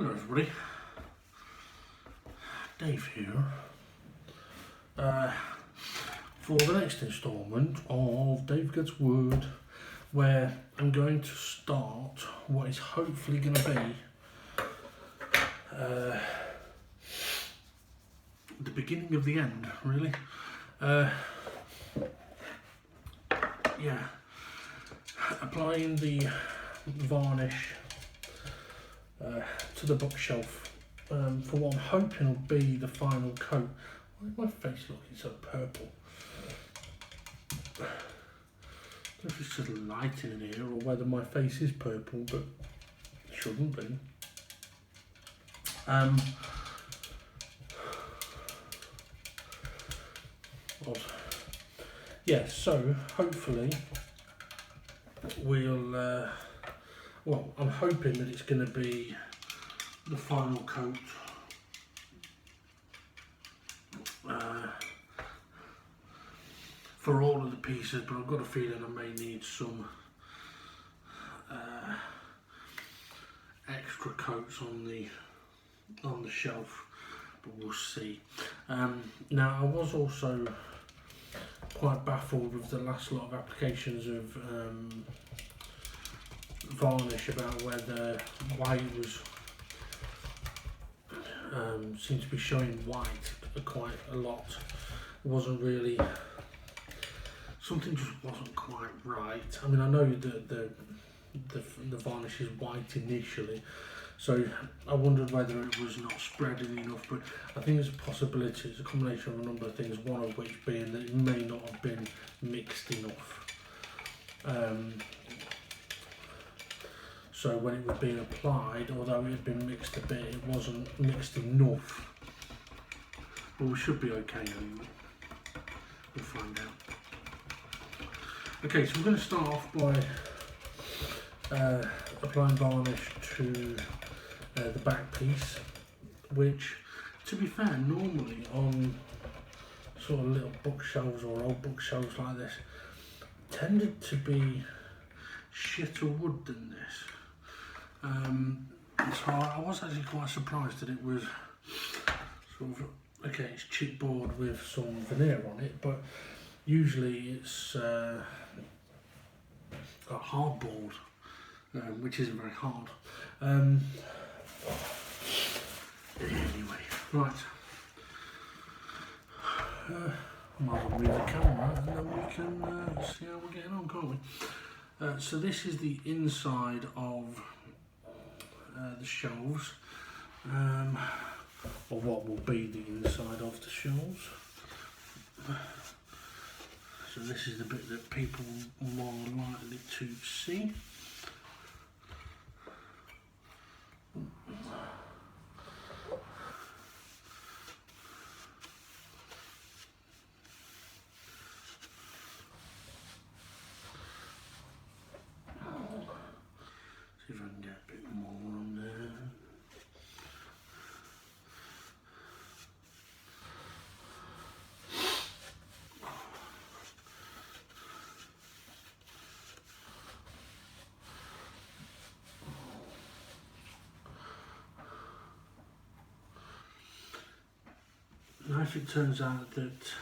Hello everybody, Dave here, for the next instalment of Dave Gets Word, where I'm going to start what is hopefully going to be the beginning of the end, really. Yeah, applying the varnish to the bookshelf for what I'm hoping will be the final coat. Why is my face looking so purple? I don't know if it's just lighting in here or whether my face is purple, but it shouldn't be. Yeah, so hopefully we'll well, I'm hoping that it's going to be the final coat for all of the pieces, but I've got a feeling I may need some extra coats on the shelf, but we'll see. Now, I was also quite baffled with the last lot of applications of varnish about whether white was seemed to be showing white quite a lot. It wasn't really, something just wasn't quite right. I mean, I know that the varnish is white initially, so I wondered whether it was not spreading enough, but I think there's a possibility. It's a combination of a number of things, one of which being that it may not have been mixed enough. So when it was being applied, although it had been mixed a bit, it wasn't mixed enough. But we should be okay anyway. We'll find out. Okay, so we're going to start off by applying varnish to the back piece, which, to be fair, normally on sort of little bookshelves or old bookshelves like this, tended to be shitter wood than this. So I was actually quite surprised that it was sort of, okay, it's chipboard with some veneer on it, but usually it's got hardboard, which isn't very hard. Anyway, right. I might as well move the camera and then we can see how we're getting on, can't we? So this is the inside of the shelves, or what will be the inside of the shelves. So this is the bit that people are more likely to see. See if I can get a bit more on there. Now, if it turns out that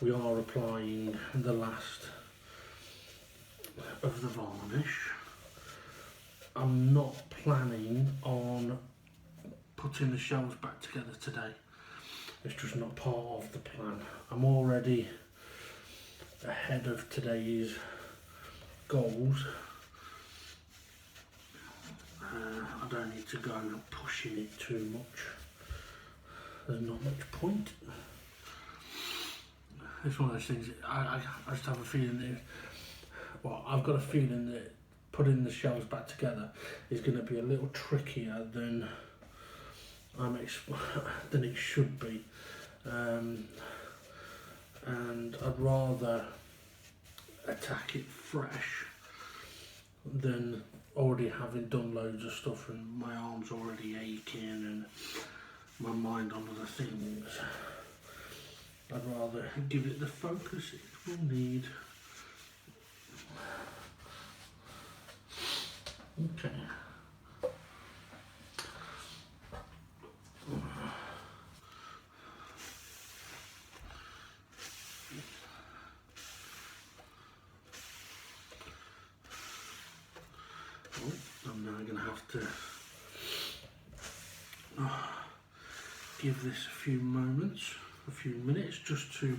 we are applying the last of the varnish, I'm not planning on putting the shelves back together today. It's just not part of the plan. I'm already ahead of today's goals. I don't need to go pushing it too much. There's not much point. It's one of those things, I just have a feeling that, well, I've got a feeling that putting the shelves back together is going to be a little trickier than than it should be, and I'd rather attack it fresh than already having done loads of stuff and my arms already aching and my mind on other things. I'd rather give it the focus it will need. Okay. Oh, I'm now going to have to give this a few minutes just to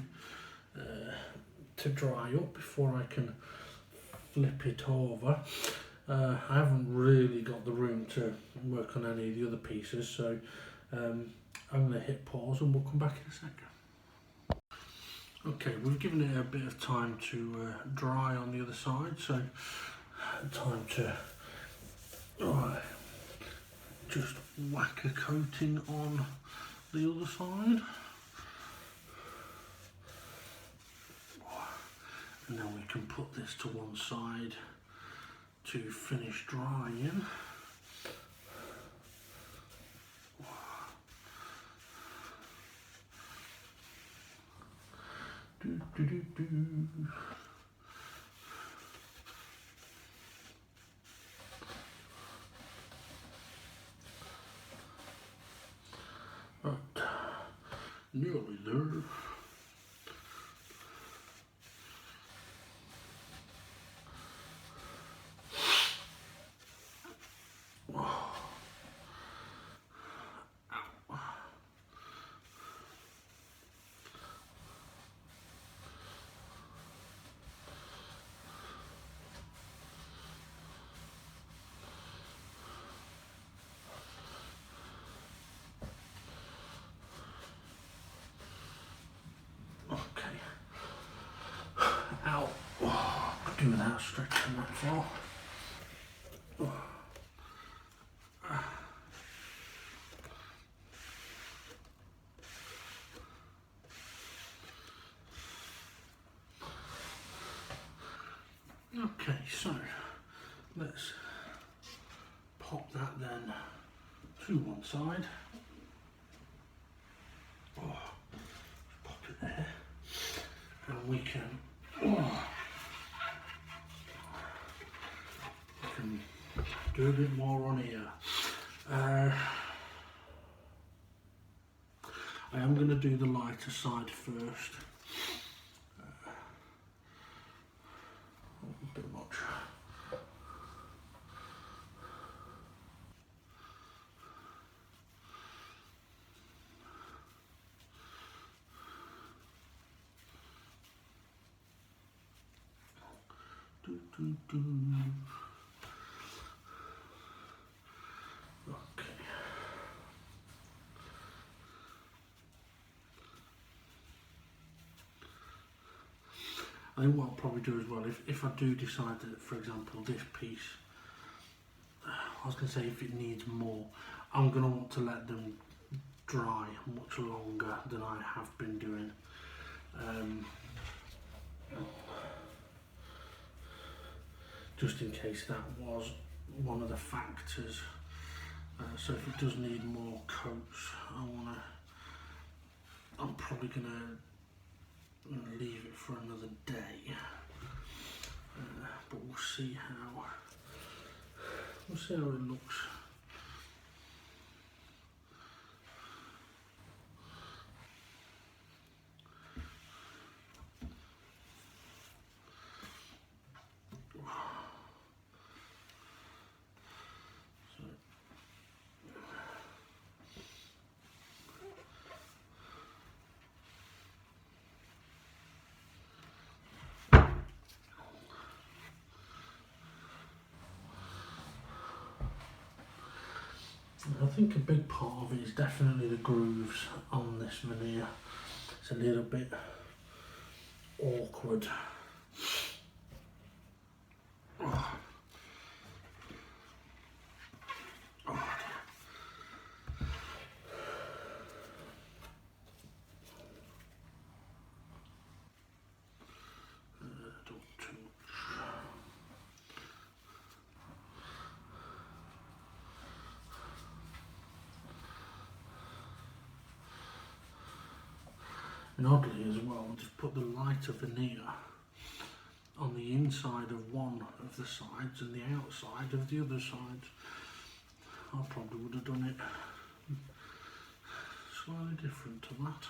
dry up before I can flip it over. I haven't really got the room to work on any of the other pieces, so I'm going to hit pause and we'll come back in a second. Okay, we've given it a bit of time to dry on the other side, so time to just whack a coating on the other side. And then we can put this to one side to finish drying. Right, nearly there. Okay. Ow. Oh, I could do without stretching that far. Okay, so let's pop that then to one side. Pop it there, and we can do a bit more on here. I am going to do the lighter side first. A bit much. Okay. I think what I'll probably do as well, if I do decide that, for example, this piece, I was going to say if it needs more, I'm going to want to let them dry much longer than I have been doing. Just in case that was one of the factors. So if it does need more coats, I'm probably going to leave it for another day. But we'll see how it looks. I think a big part of it is definitely the grooves on this veneer. It's a little bit awkward. And oddly as well, just put the lighter veneer on the inside of one of the sides and the outside of the other side. I probably would have done it slightly different to that.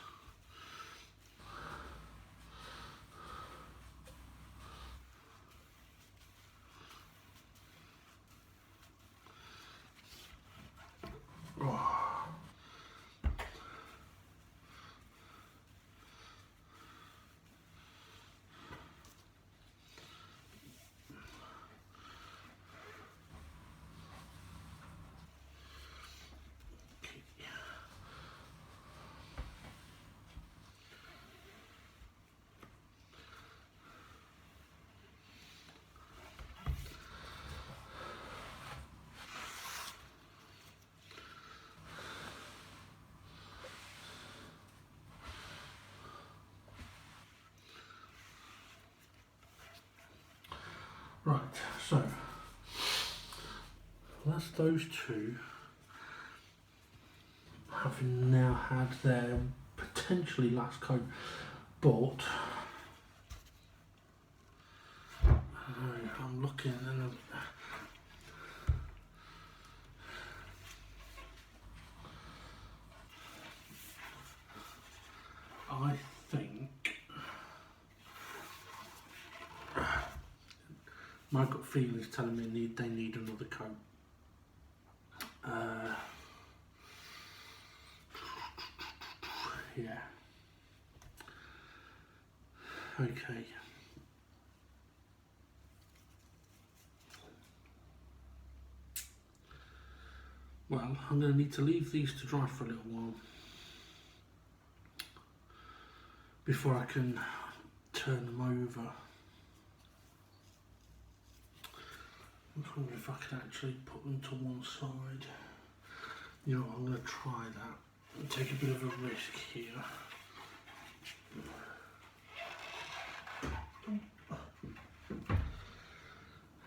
Right, so that's those two having now had their potentially last coat, but I'm looking and I think my gut feeling is telling me they need another coat. Yeah. Okay. Well, I'm going to need to leave these to dry for a little while before I can turn them over. I'm wondering if I can actually put them to one side. You know, I'm going to try that and take a bit of a risk here.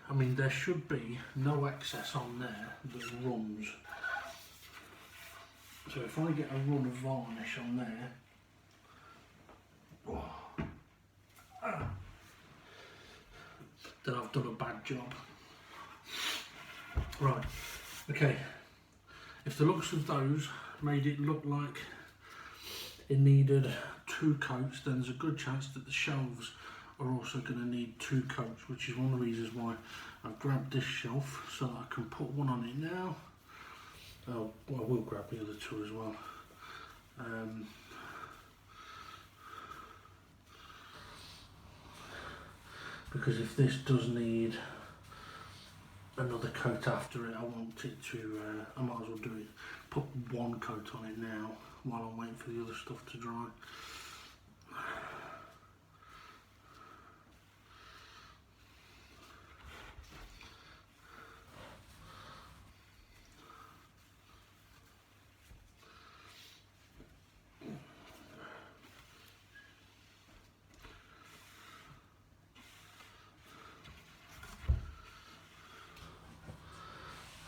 I mean, there should be no excess on there that runs. So if I get a run of varnish on there, then I've done a bad job. Right, okay. If the looks of those made it look like it needed 2 coats, then there's a good chance that the shelves are also going to need 2 coats, which is one of the reasons why I've grabbed this shelf so that I can put one on it now. Oh, well, I will grab the other 2 as well. Because if this does need another coat after it, I want it to, I might as well do it, put 1 coat on it now while I'm waiting for the other stuff to dry.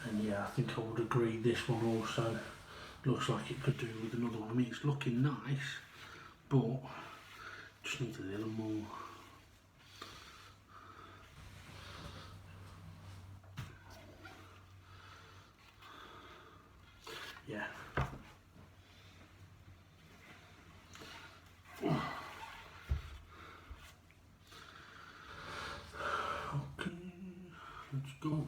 And yeah, I think I would agree this one also looks like it could do with another one. I mean, it's looking nice, but just needs a little more. Yeah. Okay, let's go.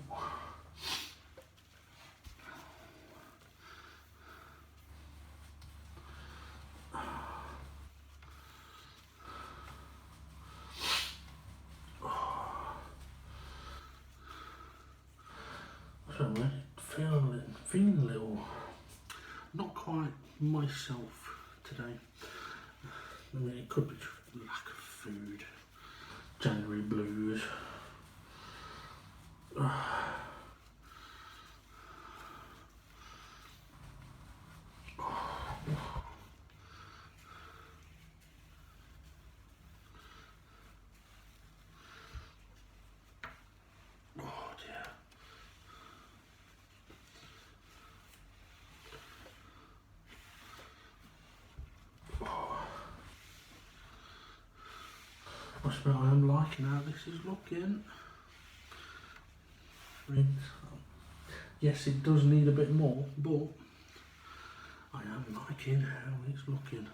So I'm feeling a little, not quite myself today. I mean, it could be lack of food, January blues. Oh dear. I suppose I am liking how this is looking. Yes, it does need a bit more, but I am liking how it's looking.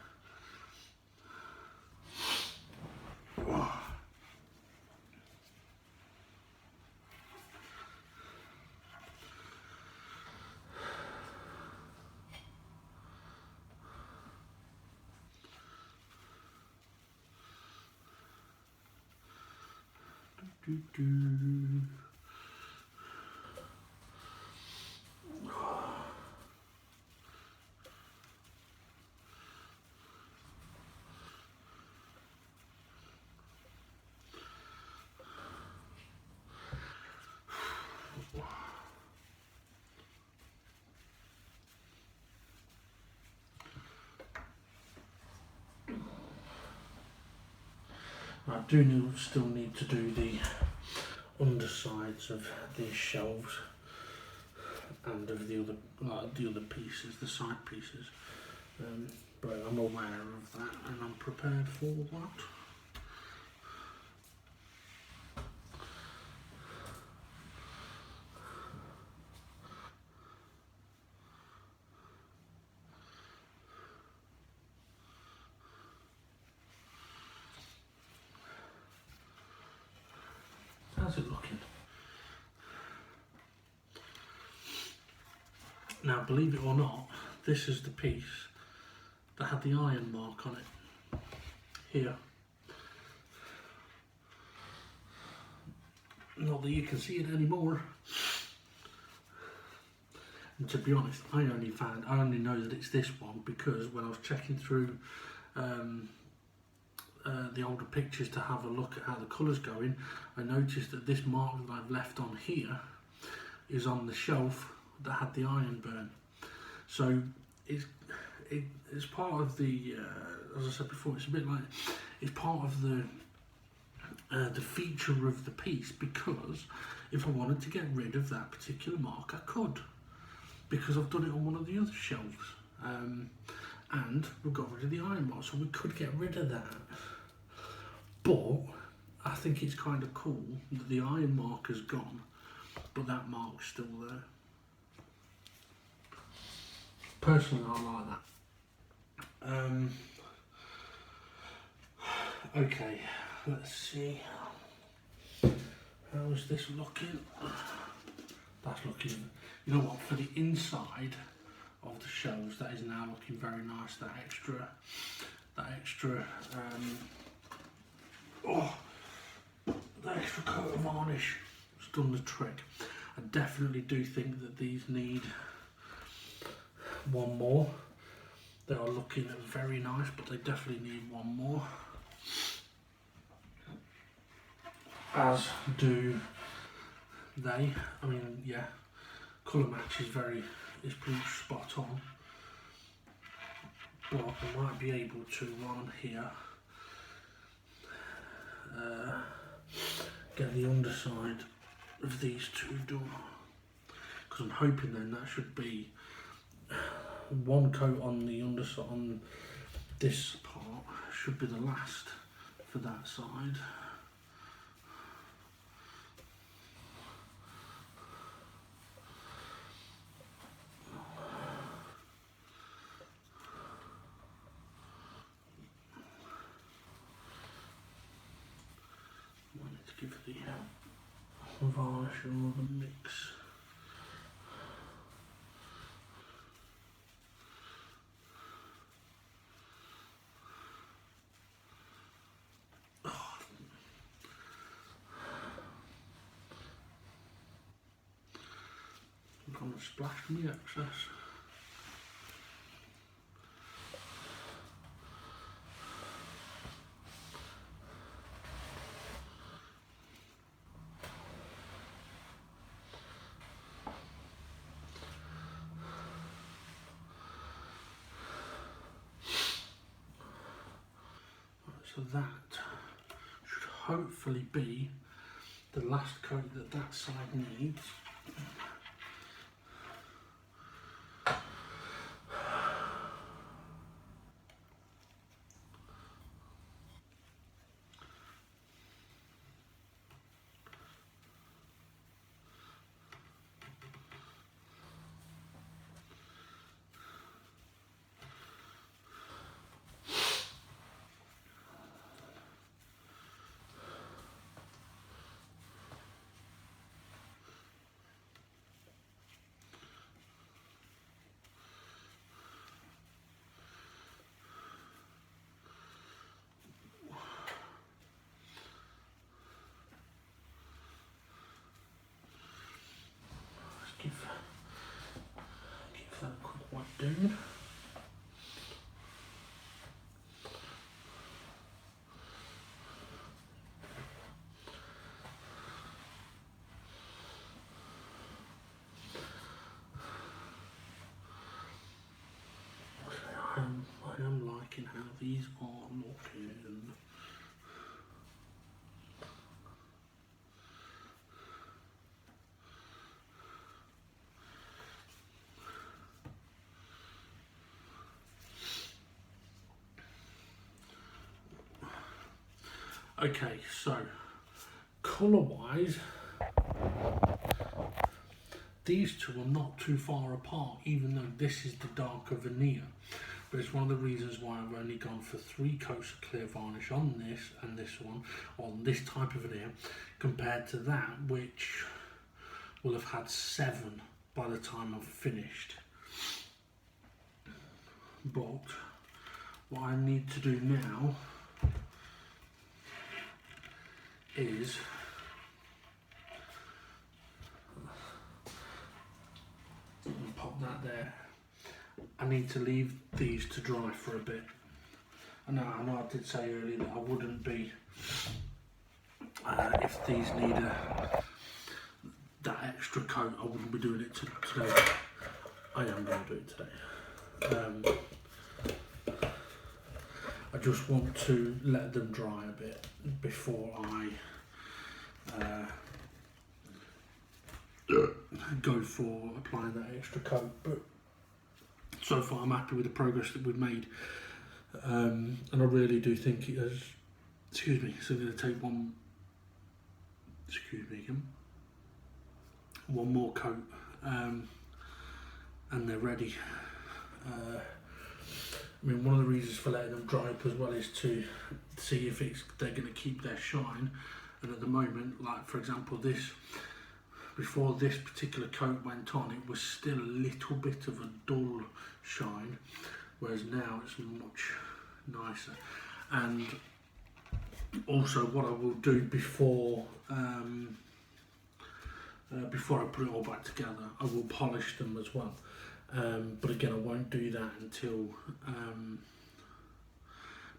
I do still need to do the undersides of these shelves and of the other pieces, the side pieces. But I'm aware of that and I'm prepared for that. How's it looking? Now, believe it or not, this is the piece that had the iron mark on it. Here. Not that you can see it anymore. And to be honest, I only know that it's this one because when I was checking through the older pictures to have a look at how the colour's going, I noticed that this mark that I've left on here is on the shelf that had the iron burn. So it's part of the, as I said before, it's a bit like, it's part of the feature of the piece, because if I wanted to get rid of that particular mark, I could, because I've done it on one of the other shelves. And we've got rid of the iron mark, so we could get rid of that. But I think it's kind of cool that the iron mark has gone, but that mark's still there. Personally, I like that. Okay, let's see. How is this looking? That's looking, you know what, for the inside of the shelves, that is now looking very nice. That extra that extra coat of varnish has done the trick. I definitely do think that these need one more. They are looking very nice, but they definitely need one more. As do they. I mean, yeah, colour match is pretty spot on. But I might be able to, on here, get the underside of these two done, because I'm hoping then that should be one coat on the underside, on this part should be the last for that side. I need to give the varnish another mix. I'm going to splash me excess. So that should hopefully be the last coat that side needs. Give that a quick wipe down. I am liking how these are looking. Okay, so colour wise, these two are not too far apart, even though this is the darker veneer. But it's one of the reasons why I've only gone for 3 coats of clear varnish on this and this one, on this type of veneer, compared to that, which will have had 7 by the time I've finished. But what I need to do now is pop that there. I need to leave these to dry for a bit. I know I did say earlier that I wouldn't be, if these need that extra coat, I wouldn't be doing it today. I am going to do it today. I just want to let them dry a bit before I go for applying that extra coat. But so far I'm happy with the progress that we've made, and I really do think it has. Excuse me. So I'm going to take one. Excuse me again. One more coat, and they're ready. I mean, one of the reasons for letting them dry up as well is to see if they're going to keep their shine. And at the moment, like for example, this, before this particular coat went on, it was still a little bit of a dull shine, whereas now it's much nicer. And also, what I will do before I put it all back together, I will polish them as well. But again, I won't do that until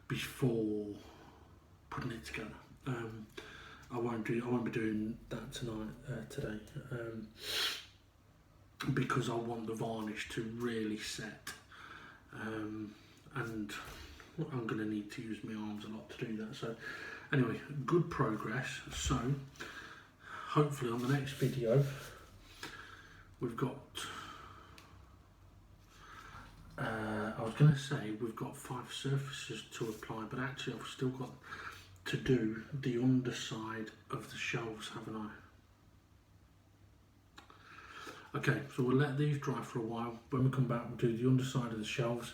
before putting it together. I won't be doing that today, because I want the varnish to really set, and I'm going to need to use my arms a lot to do that. So anyway, good progress. So hopefully on the next video we've got, I was going to say we've got 5 surfaces to apply, but actually I've still got to do the underside of the shelves, haven't I? Okay, so we'll let these dry for a while. When we come back, we'll do the underside of the shelves.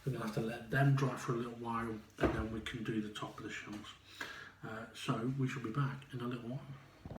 We're going to have to let them dry for a little while, and then we can do the top of the shelves. So we shall be back in a little while.